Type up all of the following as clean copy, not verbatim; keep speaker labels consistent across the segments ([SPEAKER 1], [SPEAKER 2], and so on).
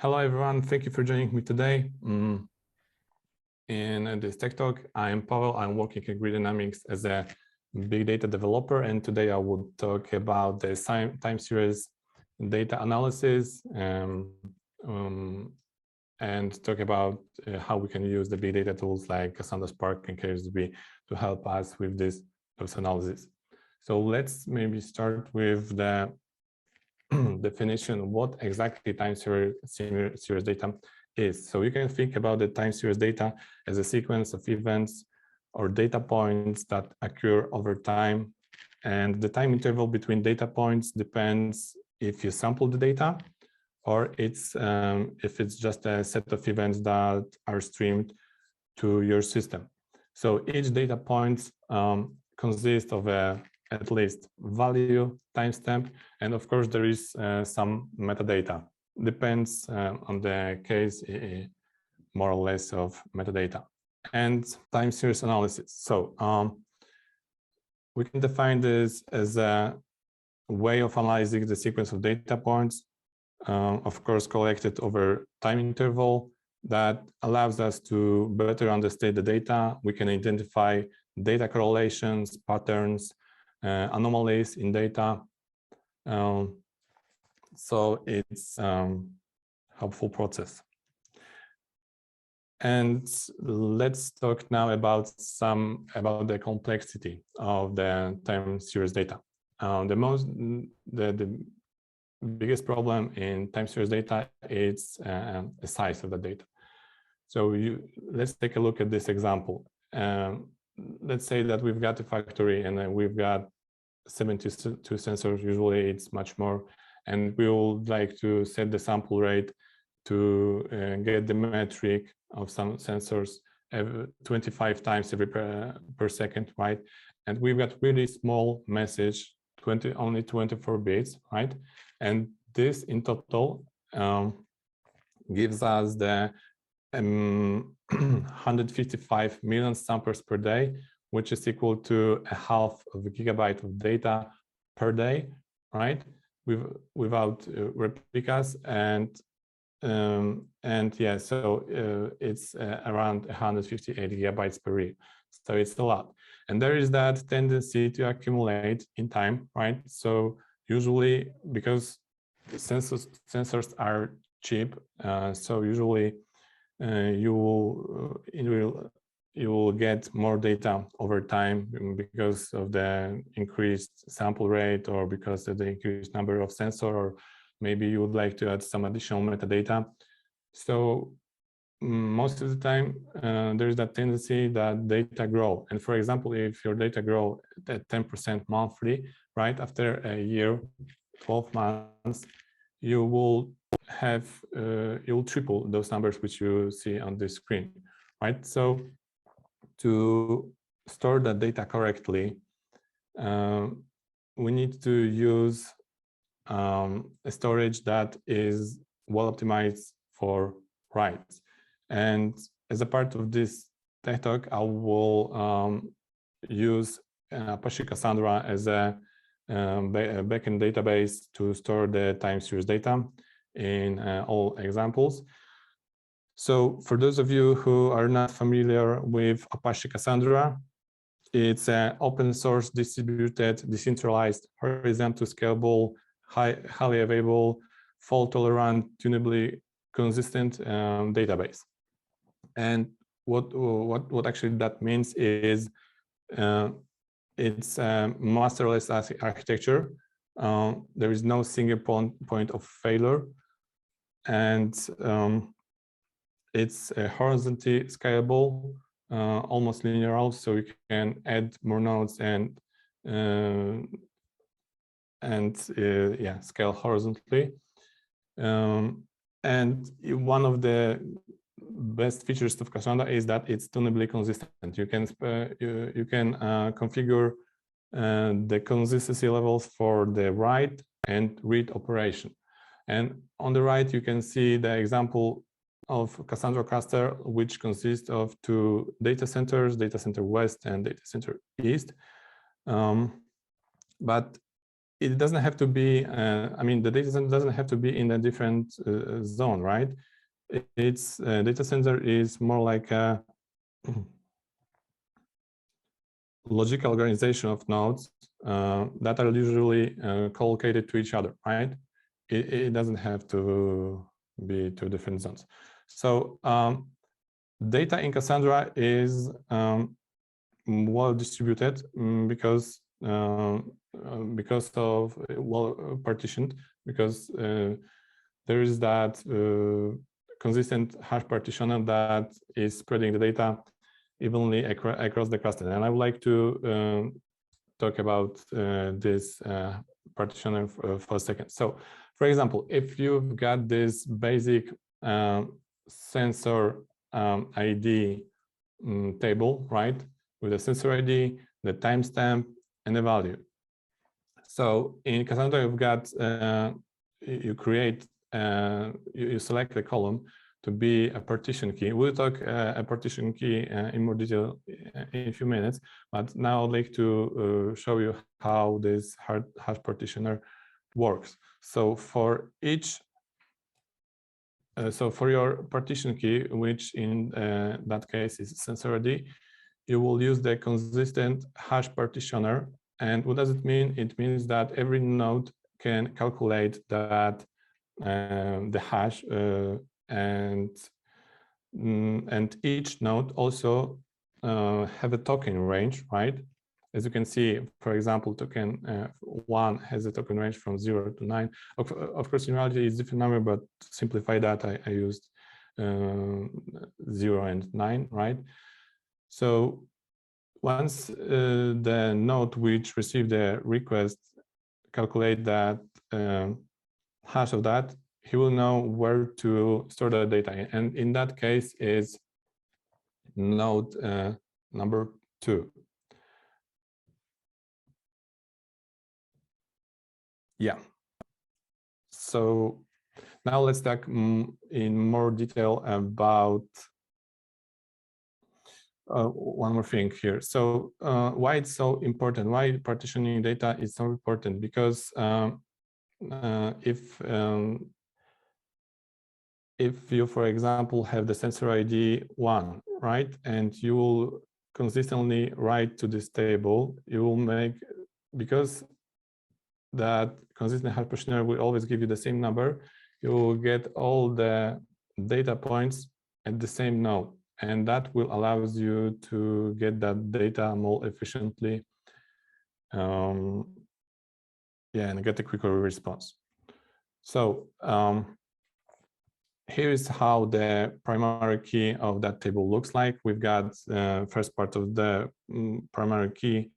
[SPEAKER 1] Hello, everyone. Thank you for joining me today. In this Tech Talk, I am Pawel. I'm working at Grid Dynamics as a big data developer, and today I will talk about the time series data analysis and talk about how we can use the big data tools like Cassandra, Spark, and KairosDB to help us with those analysis. So let's maybe start with the definition. What exactly time series data is. So you can think about the time series data as a sequence of events or data points that occur over time, and the time interval between data points depends if you sample the data or if it's just a set of events that are streamed to your system. So each data point consists of at least value, timestamp, and of course there is some metadata. Depends on the case, more or less, of metadata. And time series analysis. So we can define this as a way of analyzing the sequence of data points, of course collected over time interval, that allows us to better understand the data. We can identify data correlations, patterns, anomalies in data. So it's helpful process. And let's talk now about the complexity of the time series data. The biggest problem in time series data is the size of the data. So let's take a look at this example. Let's say that we've got a factory and we've got 72 sensors. Usually it's much more, and we would like to set the sample rate to get the metric of some sensors 25 times per second, right? And we've got really small message, only 24 bits, right? And this in total gives us the 155 million samples per day, which is equal to a half of a gigabyte of data per day, right? Without replicas, and yeah, so it's around 158 gigabytes per year. So it's a lot, and there is that tendency to accumulate in time, right? So usually, because sensors are cheap, so usually you will get more data over time because of the increased sample rate, or because of the increased number of sensors, or maybe you would like to add some additional metadata. So most of the time, there's that tendency that data grow. And for example, if your data grow at 10% monthly, right, after a year, 12 months, you will have, you'll triple those numbers which you see on this screen, right? So to store that data correctly, we need to use a storage that is well optimized for writes. And as a part of this Tech Talk, I will use Apache Cassandra as a backend database to store the time series data in all examples. So for those of you who are not familiar with Apache Cassandra, it's an open source, distributed, decentralized, horizontal scalable, highly available, fault tolerant, tunably consistent database. And what actually that means is it's a masterless architecture. There is no single point of failure, and it's horizontally scalable, almost linear, so you can add more nodes and yeah, scale horizontally. And one of the best features of Cassandra is that it's tunably consistent. You can configure the consistency levels for the write and read operation. And on the right, you can see the example of Cassandra cluster, which consists of two data centers, data center west and data center east. But it doesn't have to be, I mean, the data center doesn't have to be in a different zone, right? Its data center is more like a logical organization of nodes that are usually collocated to each other, right? It doesn't have to be two different zones. So data in Cassandra is well distributed because of well partitioned, because there is that consistent hash partitioner that is spreading the data evenly across the cluster. And I would like to talk about this partitioner for a second. So, for example, if you've got this basic sensor ID table, right, with a sensor ID, the timestamp, and the value. So in Cassandra, you've got you create you select the column to be a partition key. We'll talk a partition key in more detail in a few minutes, but now I'd like to show you how this hash partitioner works. So for each, so for your partition key, which in that case is sensor ID, you will use the consistent hash partitioner. And what does it mean? It means that every node can calculate that the hash and each node also have a token range, right? As you can see, for example, token 1 has a token range from 0 to 9. Of course, in reality, it's a different number, but to simplify that, I used 0 and 9, right? So once the node which received the request calculate that hash of that, he will know where to store the data. And in that case is node number 2. Yeah. So now let's talk in more detail about one more thing here. So why it's so important, why partitioning data is so important, because if you, for example, have the sensor ID 1, right, and you will consistently write to this table, you will make, because that consistent hash partitioner will always give you the same number, you will get all the data points at the same node. And that will allow you to get that data more efficiently, and get a quicker response. So here is how the primary key of that table looks like. We've got first part of the primary key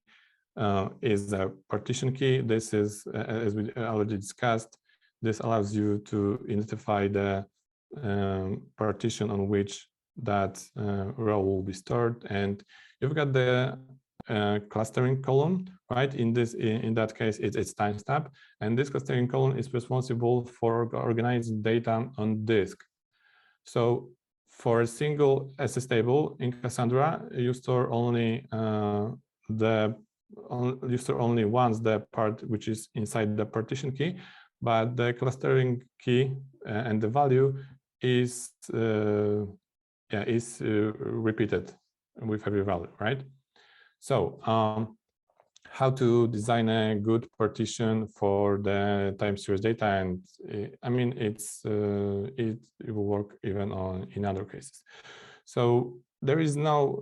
[SPEAKER 1] is a partition key. This is, as we already discussed, this allows you to identify the partition on which that row will be stored, and you've got the clustering column, right? In that case, it's timestamp, and this clustering column is responsible for organizing data on disk. So for a single SS table in Cassandra, you store only once the part which is inside the partition key, but the clustering key and the value is repeated with every value, right? So how to design a good partition for the time series data, and I mean it will work even in other cases. So there is no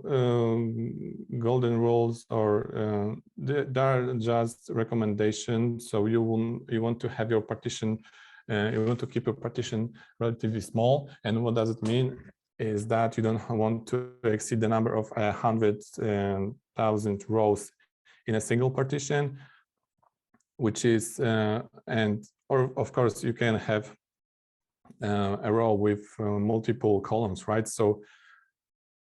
[SPEAKER 1] golden rules, or there are just recommendations. So you want to have your partition, you want to keep your partition relatively small. And what does it mean? Is that you don't want to exceed the number of 100,000 rows in a single partition, which is or of course you can have a row with multiple columns, right? So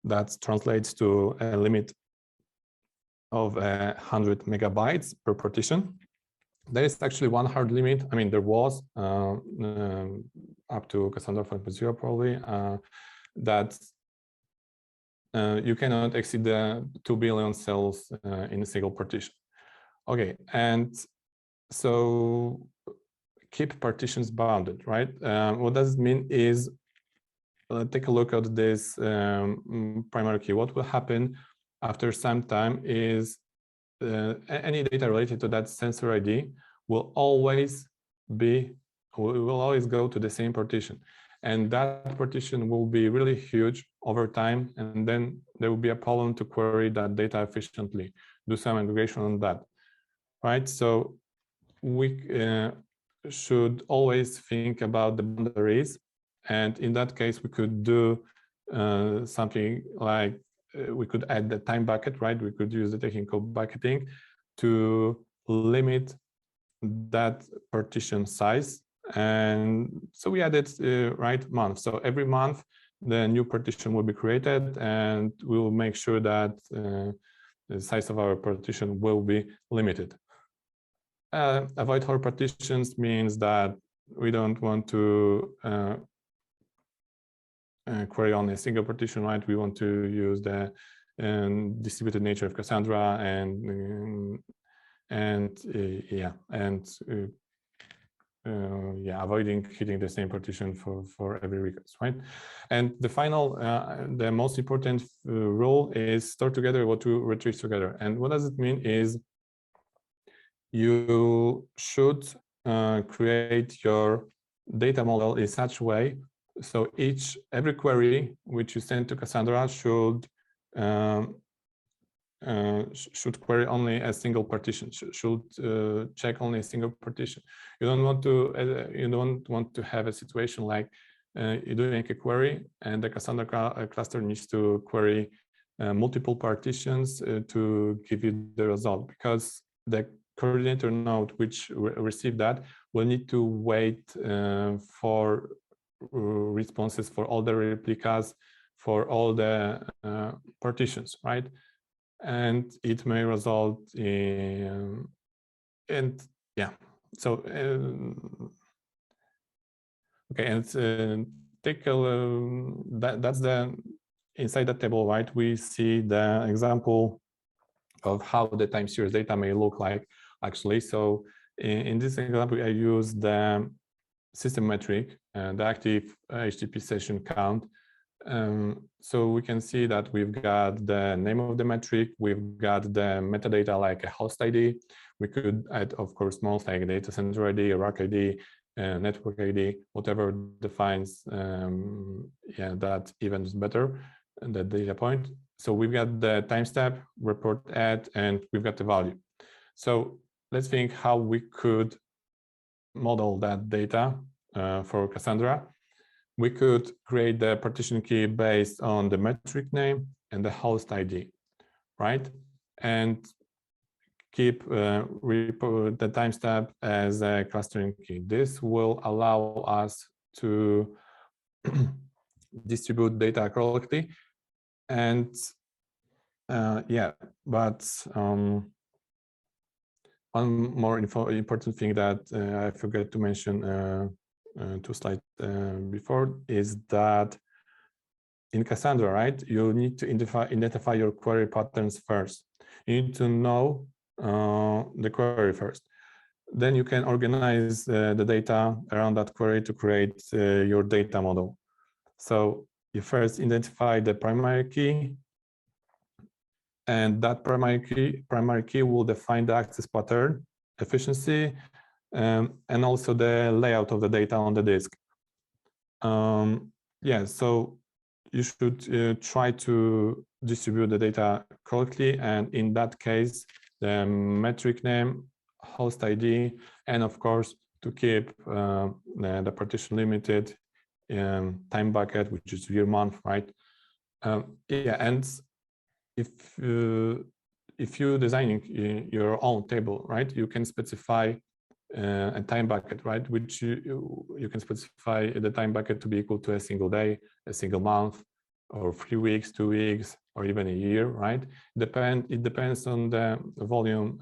[SPEAKER 1] that translates to a limit of 100 megabytes per partition. There is actually one hard limit. I mean, there was up to Cassandra 5.0 probably, that you cannot exceed the 2 billion cells in a single partition. Okay, and so keep partitions bounded, right? What does it mean is, take a look at this primary key. What will happen after some time is any data related to that sensor ID will always go to the same partition, and that partition will be really huge over time, and then there will be a problem to query that data efficiently, do some aggregation on that, right? So we should always think about the boundaries, and in that case we could do something like we could add the time bucket, right? We could use the technical bucketing to limit that partition size. And so we added right month. So every month the new partition will be created, and we will make sure that the size of our partition will be limited. Avoid whole partitions means that we don't want to query on a single partition, right? We want to use the distributed nature of Cassandra, avoiding hitting the same partition for every request, right? And the final, the most important rule is store together what to retrieve together. And what does it mean is you should create your data model in such a way so every query which you send to Cassandra should query only a single partition, should check only a single partition. You don't want to have a situation like you do make a query and the Cassandra cluster needs to query multiple partitions to give you the result, because the coordinator node which received that will need to wait for responses for all the replicas for all the partitions, right? And it may result in, so okay, and take that's the inside the table, right? We see the example of how the time series data may look like actually. So in this example, I use the system metric and the active HTTP session count. So we can see that we've got the name of the metric, we've got the metadata like a host ID. We could add, of course, most like data center ID, rack ID, network ID, whatever defines that event is better, and the data point. So we've got the timestamp, report add, and we've got the value. So let's think how we could model that data for Cassandra. We could create the partition key based on the metric name and the host ID, right? And keep the timestamp as a clustering key. This will allow us to distribute data correctly. And one more important thing that I forgot to mention 2 slides before is that in Cassandra, right, you need to identify your query patterns first. You need to know the query first. Then you can organize the data around that query to create your data model. So you first identify the primary key, and that primary key will define the access pattern, efficiency, and also the layout of the data on the disk. So you should try to distribute the data correctly, and in that case, the metric name, host ID, and of course, to keep the partition limited time bucket, which is year month, right? And if you're designing your own table, right, you can specify a time bucket, right, which you can specify the time bucket to be equal to a single day, a single month, or 3 weeks, 2 weeks, or even a year, right? It depends on the volume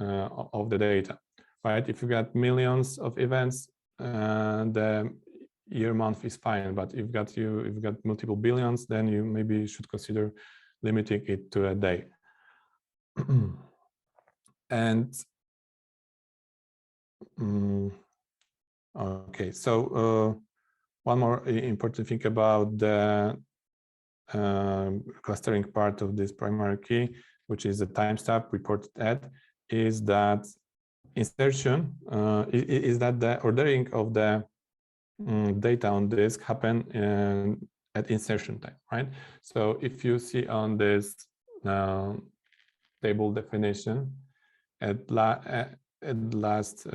[SPEAKER 1] of the data, right? If you got millions of events, the year month is fine, but if you've got multiple billions, then you maybe should consider limiting it to a day. And Okay, so one more important thing about the clustering part of this primary key, which is the timestamp reported at, is that insertion is that the ordering of the data on disk happen at insertion time, right? So if you see on this table definition, at last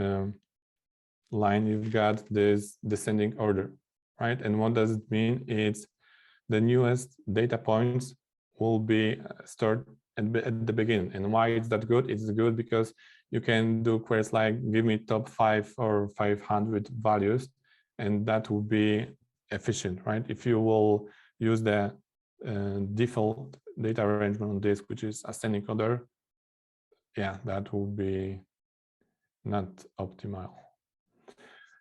[SPEAKER 1] line, you've got this descending order, right? And what does it mean? It's the newest data points will be stored at the beginning. And why is that good? It's good because you can do queries like give me top 5 or 500 values, and that will be efficient, right? If you will use the default data arrangement on disk, which is ascending order, yeah, that will be not optimal.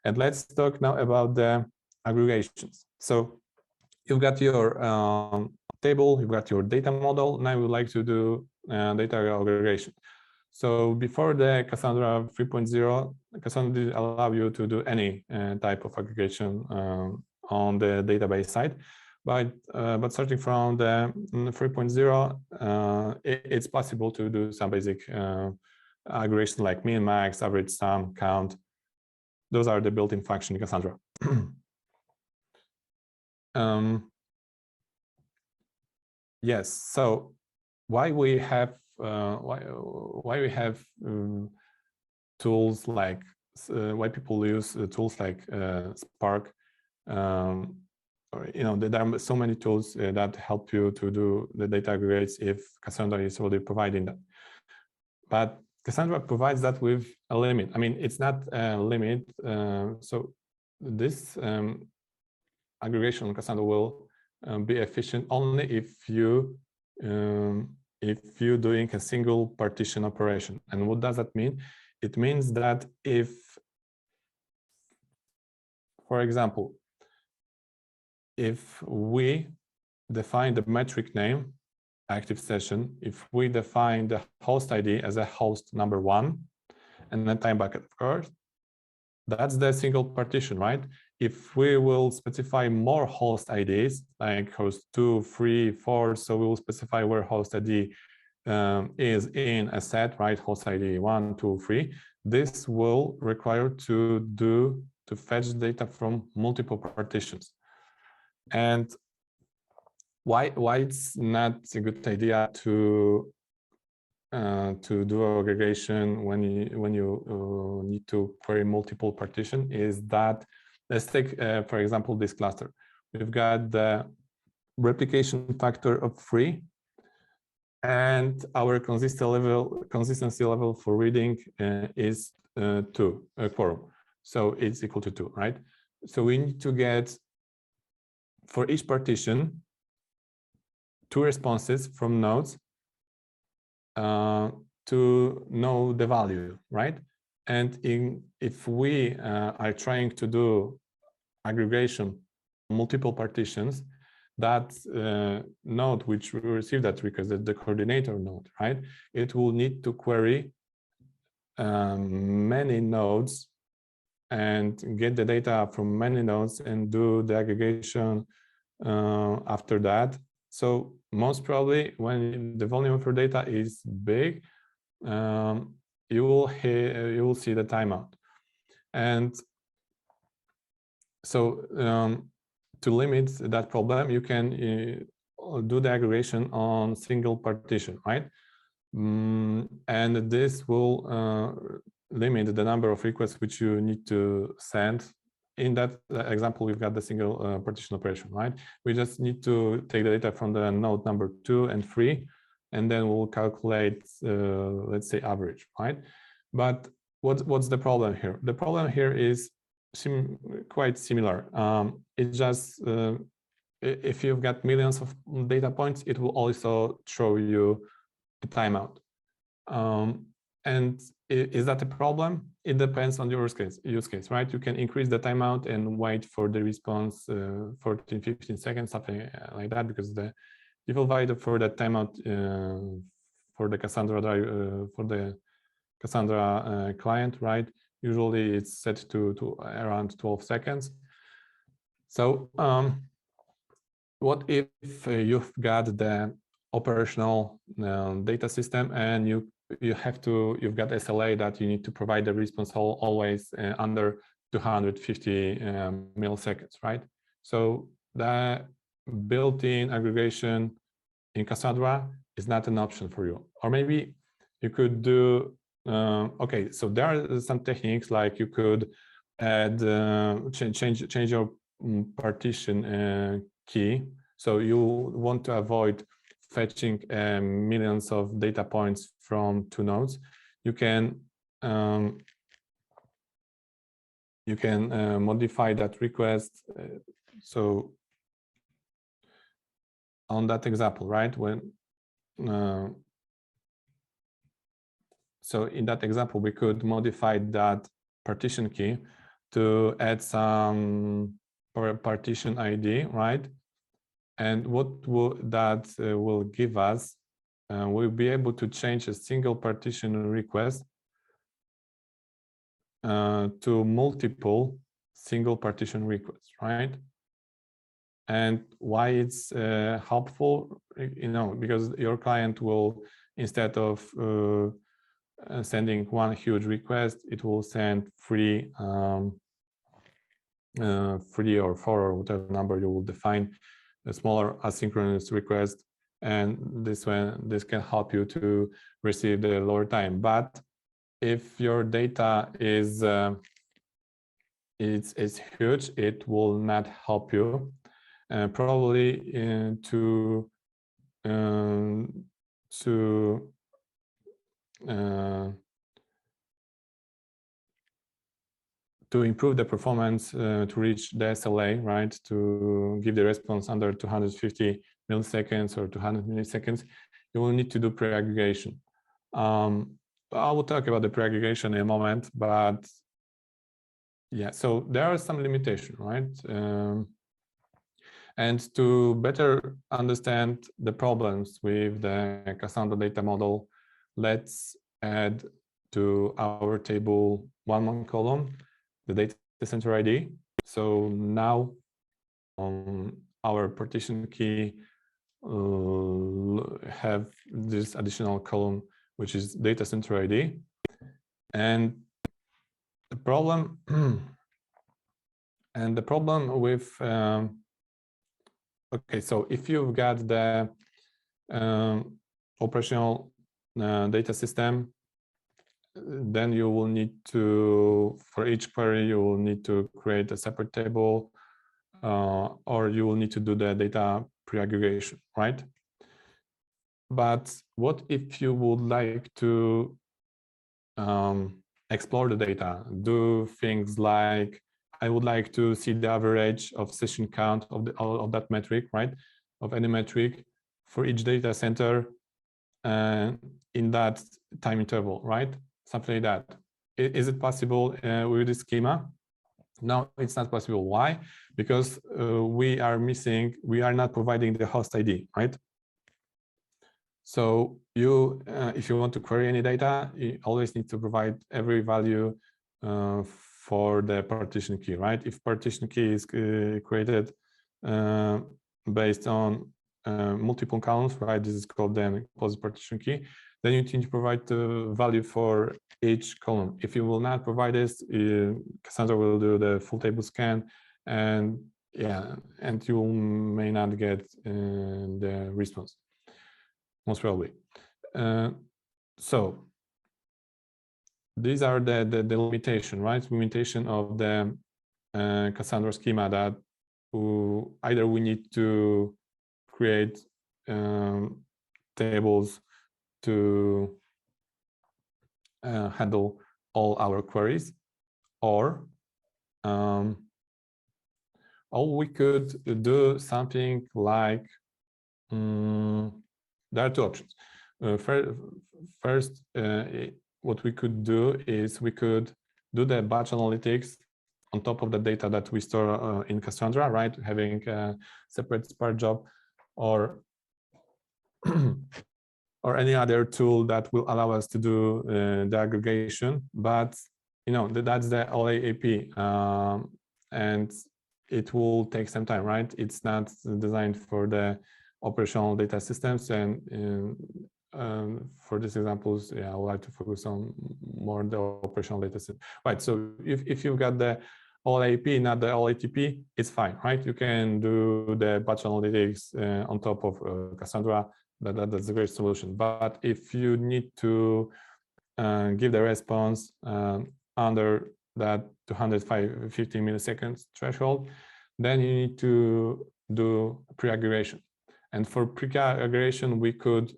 [SPEAKER 1] And let's talk now about the aggregations. So you've got your table, you've got your data model. Now we would like to do data aggregation. So before the Cassandra 3.0, Cassandra didn't allow you to do any type of aggregation on the database side. But starting from the 3.0, it's possible to do some basic aggregation like min, max, average, sum, count. Those are the built-in function in Cassandra. Yes. So why we have tools like why people use tools like Spark? Or, you know, there are so many tools that help you to do the data aggregates if Cassandra is already providing that. But Cassandra provides that with a limit. I mean, it's not a limit. So this aggregation on Cassandra will be efficient only if you're doing a single partition operation. And what does that mean? It means that if, for example, if we define the metric name active session, if we define the host ID as a host number 1 and then time bucket, of course, that's the single partition, right? If we will specify more host IDs, like host 2, 3, 4, so we will specify where host ID is in a set, right? Host ID 1, 2, 3. This will require to fetch data from multiple partitions. And why it's not a good idea to do aggregation when you need to query multiple partition is that, let's take for example this cluster. We've got the replication factor of 3, and our consistency level for reading is 2 quorum, so it's equal to 2, right? So we need to get for each partition 2 responses from nodes to know the value, right? And if we are trying to do aggregation multiple partitions, that node which will receive that request, the coordinator node, right? It will need to query many nodes and get the data from many nodes and do the aggregation after that. So most probably when the volume of your data is big, you will see the timeout. And so to limit that problem, you can do the aggregation on single partition, right? And this will limit the number of requests which you need to send. In that example, we've got the single partition operation, right? We just need to take the data from the node number 2 and 3, and then we'll calculate, let's say, average, right? But what's the problem here? The problem here is quite similar. It's just if you've got millions of data points, it will also throw you a timeout. And is that a problem? It depends on your use case, right? You can increase the timeout and wait for the response 14, 15 seconds, something like that, because the default value for the timeout for the Cassandra client, right? Usually it's set to around 12 seconds. So what if you've got the operational data system and you've got SLA that you need to provide the response always under 250 milliseconds, right? So the built-in aggregation in Cassandra is not an option for you. Or maybe you could do, okay, so there are some techniques like you could add, change your partition key. So you want to avoid fetching millions of data points from two nodes. You can modify that request. So on that example, right? So in that example, we could modify that partition key to add some partition ID, right? And what that will give us, we'll be able to change a single partition request to multiple single partition requests, right? And why it's helpful, because your client will, instead of sending one huge request, it will send three or four or whatever number you will define, a smaller asynchronous request, and this can help you to receive the lower time. But if your data is it's huge, it will not help you. Probably to improve the performance, to reach the SLA, right, to give the response under 250 milliseconds or 200 milliseconds, you will need to do pre-aggregation. I will talk about the pre-aggregation in a moment, but yeah, so there are some limitations, right? And to better understand the problems with the Cassandra data model, let's add to our table one more column, the data center ID. So now our partition key have this additional column, which is data center ID. And the problem with okay, so if you've got the operational data system, then you will need to, for each query, you will need to create a separate table, or you will need to do the data pre-aggregation, right? But what if you would like to explore the data, do things like, I would like to see the average of session count of that metric, right? Of any metric for each data center in that time interval, right? Something like that. Is it possible with this schema? No, it's not possible. Why? Because we are not providing the host ID, right? So you, if you want to query any data, you always need to provide every value for the partition key, right? If partition key is created based on multiple columns, right? This is called then closed partition key. Then you need to provide the value for each column. If you will not provide this, Cassandra will do the full table scan, and yeah, and you may not get the response, most probably. So these are the limitation, right? Limitation of the Cassandra schema, that either we need to create tables to handle all our queries, or we could do something like, there are two options. First, what we could do is we could do the batch analytics on top of the data that we store in Cassandra, right? Having a separate Spark job, or or any other tool that will allow us to do the aggregation. But that's the OLAP, and it will take some time, right? It's not designed for the operational data systems, and for these examples, yeah, I would like to focus on more the operational data system. Right, so if you've got the OLAP, not the OLATP, it's fine, right? You can do the batch analytics on top of Cassandra. That's a great solution. But if you need to give the response under that 250 milliseconds threshold, then you need to do pre-aggregation. And for pre-aggregation, we could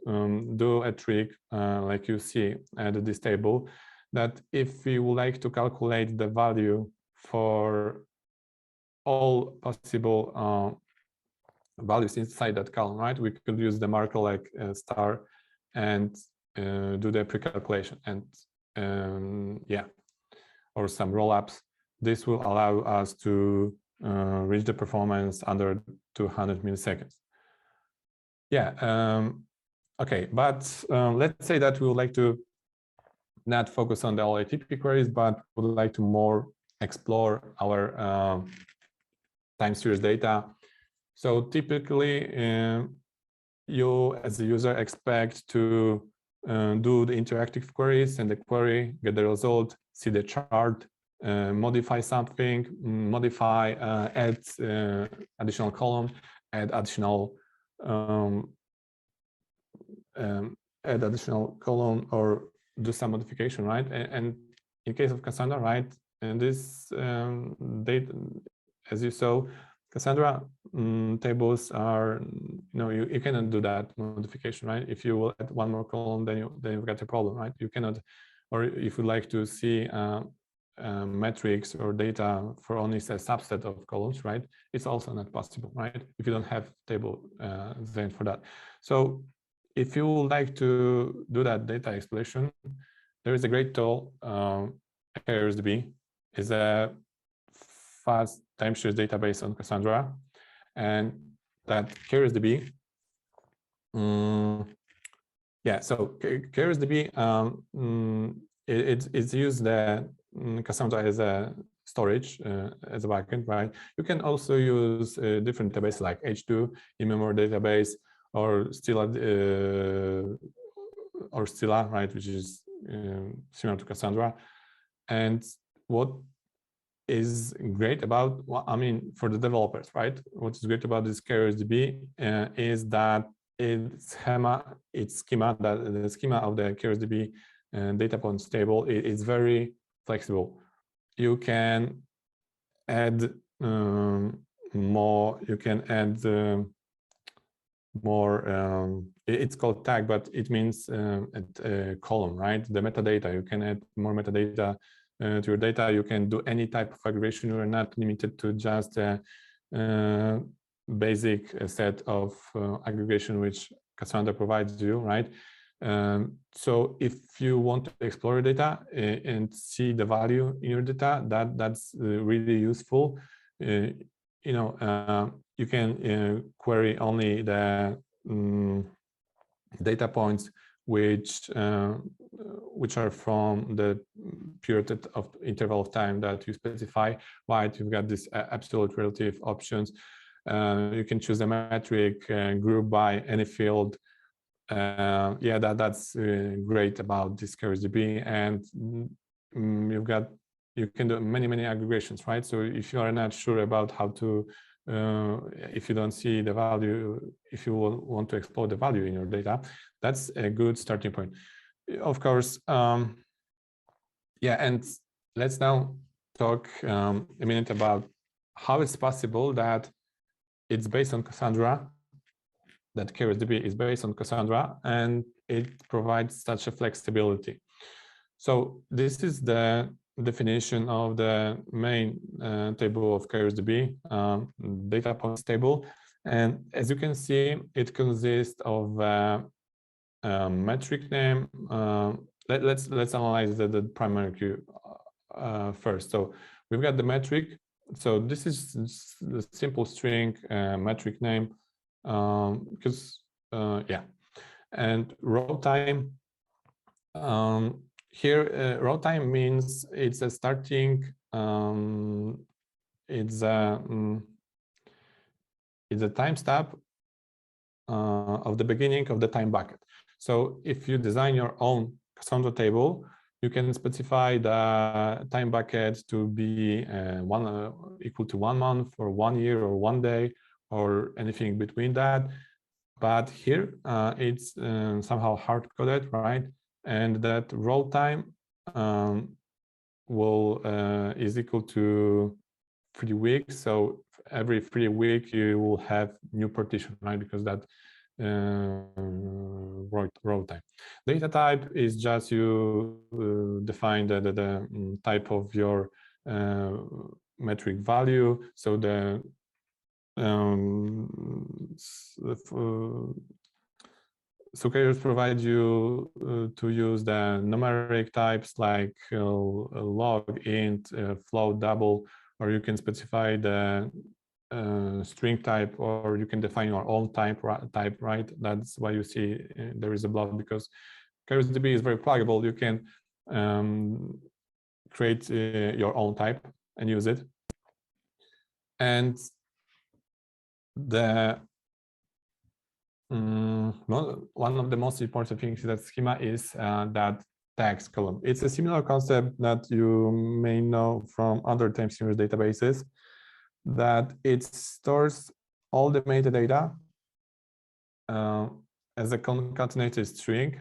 [SPEAKER 1] do a trick like you see at this table, that if we would like to calculate the value for all possible values inside that column, right? We could use the marker like star and do the pre-calculation, and yeah, or some roll-ups. This will allow us to reach the performance under 200 milliseconds. Yeah, okay, but let's say that we would like to not focus on the OLATP queries, but would like to more explore our time series data. So typically, you as a user expect to do the interactive queries, and the query, get the result, see the chart, modify something, modify, add additional column, add additional column, or do some modification, right? And in case of Cassandra, right, and this data, as you saw, Cassandra tables are, you cannot do that modification, right? If you will add one more column, then you've got a problem, right? You cannot, or if you like to see metrics or data for only a subset of columns, right? It's also not possible, right? If you don't have table designed for that. So if you would like to do that data exploration, there is a great tool, KairosDB. Is a fast time series database on Cassandra, and that KairosDB, yeah, so KairosDB, it's used the Cassandra as a storage, as a backend, right? You can also use different databases like H2, in-memory database, or Stila, right, which is similar to Cassandra. And what is great about, I mean, for the developers, right? What is great about this KairosDB is that its schema, that the schema of the KairosDB data points table is very flexible. You can add more. You can add more. It's called tag, but it means a column, right? The metadata. You can add more metadata to your data. You can do any type of aggregation. You are not limited to just a basic set of aggregation which Cassandra provides you, right? So if you want to explore data and see the value in your data, that's really useful. You can query only the data points which are from the period of interval of time that you specify. Right, you've got this absolute relative options. You can choose a metric, group by any field. Yeah, that's great about this KairosDB, and you can do many aggregations, right? So if you are not sure about how to, if you don't see the value, if you want to explore the value in your data, that's a good starting point. Of course, yeah, and let's now talk a minute about how it's possible that it's based on Cassandra, that KairosDB is based on Cassandra, and it provides such a flexibility. So this is the definition of the main table of KairosDB, data points table. And as you can see, it consists of metric name. Let's analyze the primary key first. So we've got the metric. So this is the simple string metric name, because yeah, and row time. here, row time means it's a starting. It's a time step of the beginning of the time bucket. So if you design your own Cassandra table, you can specify the time bucket to be equal to 1 month or 1 year or 1 day or anything between that. But here it's somehow hard-coded, right? And that row time is equal to 3 weeks. So every 3 weeks you will have new partition, right? Because that row time. Data type is just you define the type of your metric value. So the so Kairos provides you to use the numeric types like log, int, float, double, or you can specify the string type, or you can define your own type, right? That's why you see there is a block, because KairosDB is very pluggable. You can create your own type and use it. And the one of the most important things that schema is that tags column. It's a similar concept that you may know from other time series databases, that it stores all the metadata as a concatenated string,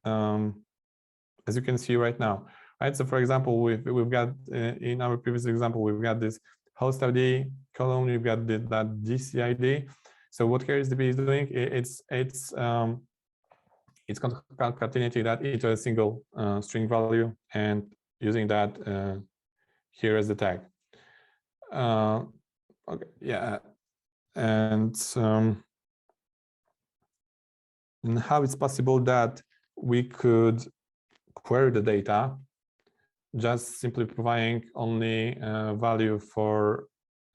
[SPEAKER 1] as you can see right now. Right. So, for example, we've got in our previous example, we've got this host ID column. We've got that DC ID. So what KairosDB is doing, it's concatenating that into a single string value and using that here as the tag. Okay, yeah, and how it's possible that we could query the data just simply providing only value for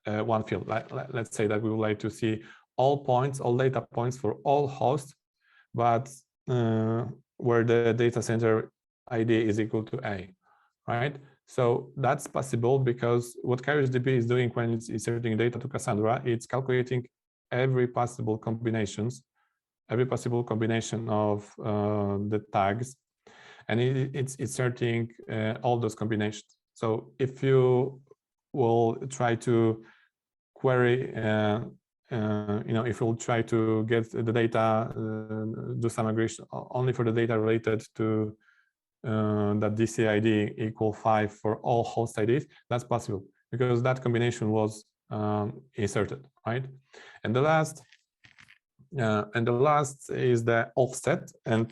[SPEAKER 1] one field. Let's say that we would like to see all points, all data points for all hosts, but where the data center ID is equal to A, right? So that's possible because what KairosDB is doing when it's inserting data to Cassandra, it's calculating every possible combination of the tags, and it's inserting all those combinations. So if you will try to query, if you'll try to get the data, do some aggregation only for the data related to that DC ID equal 5 for all host IDs, that's possible because that combination was inserted, right? And the last is the offset, and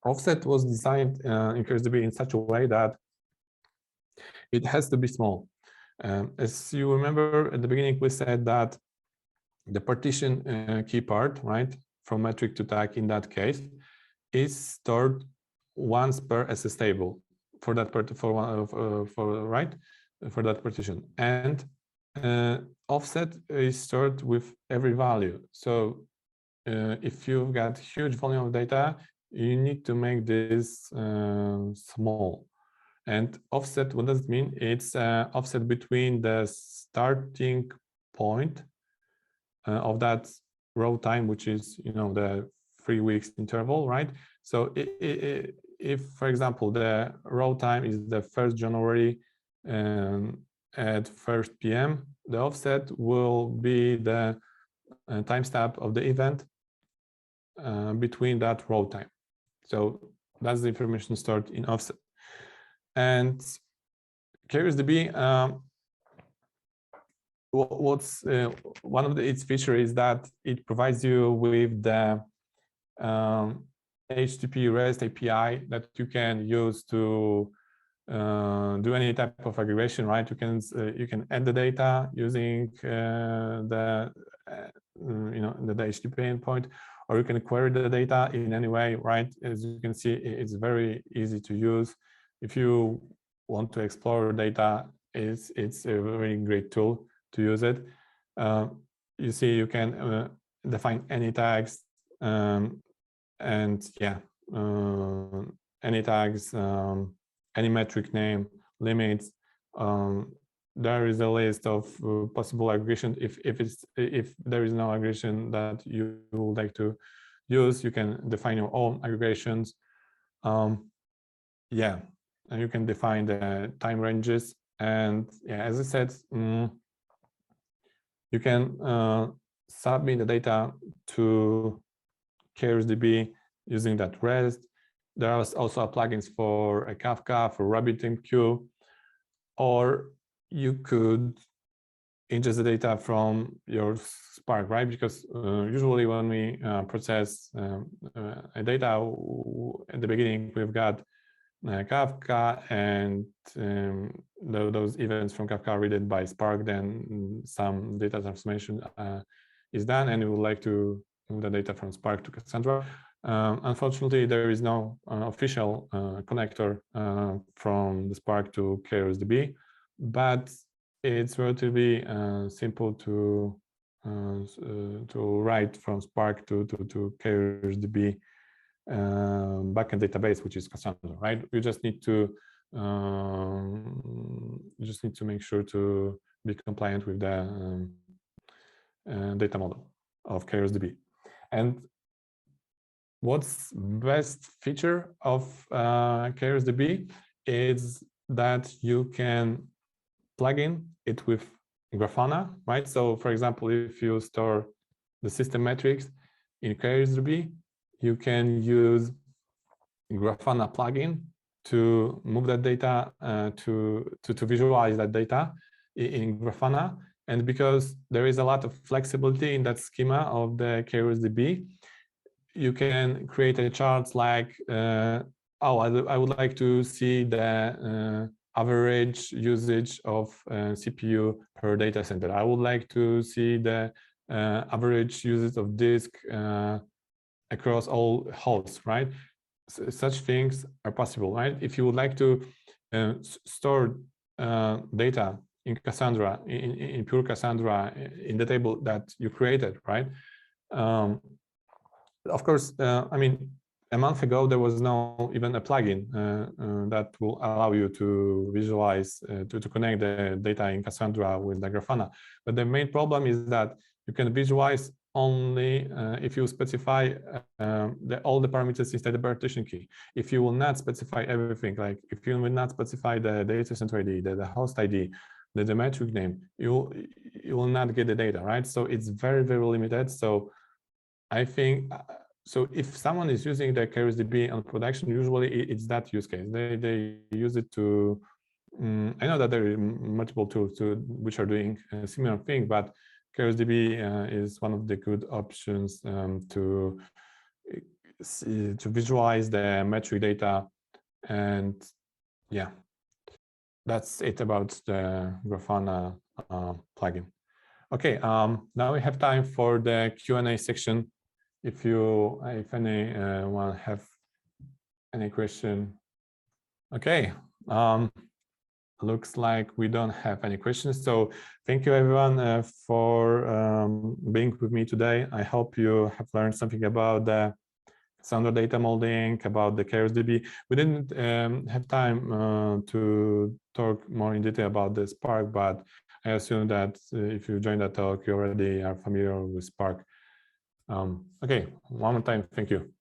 [SPEAKER 1] offset was designed in KairosDB in such a way that it has to be small. As you remember at the beginning, we said that the partition key part, right, from metric to tag in that case, is stored once per SS table for that for that partition, and offset is stored with every value. So if you've got huge volume of data, you need to make this small. And offset, what does it mean? It's offset between the starting point of that row time, which is the 3 weeks interval, right? So if, for example, the row time is the 1st January at 1st p.m., the offset will be the timestamp of the event between that row time. So that's the information stored in offset. And KairosDB, what's one of its features is that it provides you with the HTTP REST API that you can use to do any type of aggregation, right? You can add the data using the HTTP endpoint, or you can query the data in any way, right? As you can see, it's very easy to use. If you want to explore data, it's a very great tool to use it. You see, you can define any tags, and yeah, any tags, any metric name, limits. There is a list of possible aggregation. If there is no aggregation that you would like to use, you can define your own aggregations. Yeah, and you can define the time ranges. And yeah, as I said, you can submit the data to KairosDB using that REST. There are also plugins for a Kafka, for RabbitMQ, or you could ingest the data from your Spark, right? Because usually when we process a data at the beginning, we've got Kafka, and those events from Kafka are read by Spark. Then some data transformation is done, and we would like to move the data from Spark to Cassandra. Unfortunately, there is no official connector from the Spark to KairosDB, but it's relatively simple to write from Spark to KairosDB backend database, which is Cassandra, right? You just need to make sure to be compliant with the data model of KairosDB. And what's best feature of KairosDB is that you can plug in it with Grafana, right? So for example, if you store the system metrics in KairosDB, you can use Grafana plugin to move that data, to visualize that data in Grafana. And because there is a lot of flexibility in that schema of the KairosDB, you can create a chart like, oh, I would like to see the average usage of CPU per data center. I would like to see the average usage of disk across all hosts, right? Such things are possible, right? If you would like to store data in Cassandra, in pure Cassandra, in the table that you created, right? Of course, I mean, a month ago, there was no even a plugin that will allow you to visualize, to connect the data in Cassandra with the Grafana. But the main problem is that you can visualize only if you specify all the parameters inside the partition key. If you will not specify everything, like if you will not specify the data center ID, the host ID, the metric name, you will not get the data, right? So it's very, very limited. So I think, so if someone is using the KairosDB on production, usually it's that use case. They use it to, I know that there are multiple tools which are doing a similar thing, but KairosDB is one of the good options to visualize the metric data. And yeah, that's it about the Grafana plugin. Okay, now we have time for the Q&A section. If anyone have any question. Okay, looks like we don't have any questions. So thank you everyone for being with me today. I hope you have learned something about the Cassandra data modeling, about the KairosDB. We didn't have time to talk more in detail about the Spark, but I assume that if you joined that talk, you already are familiar with Spark. Okay, one more time, thank you.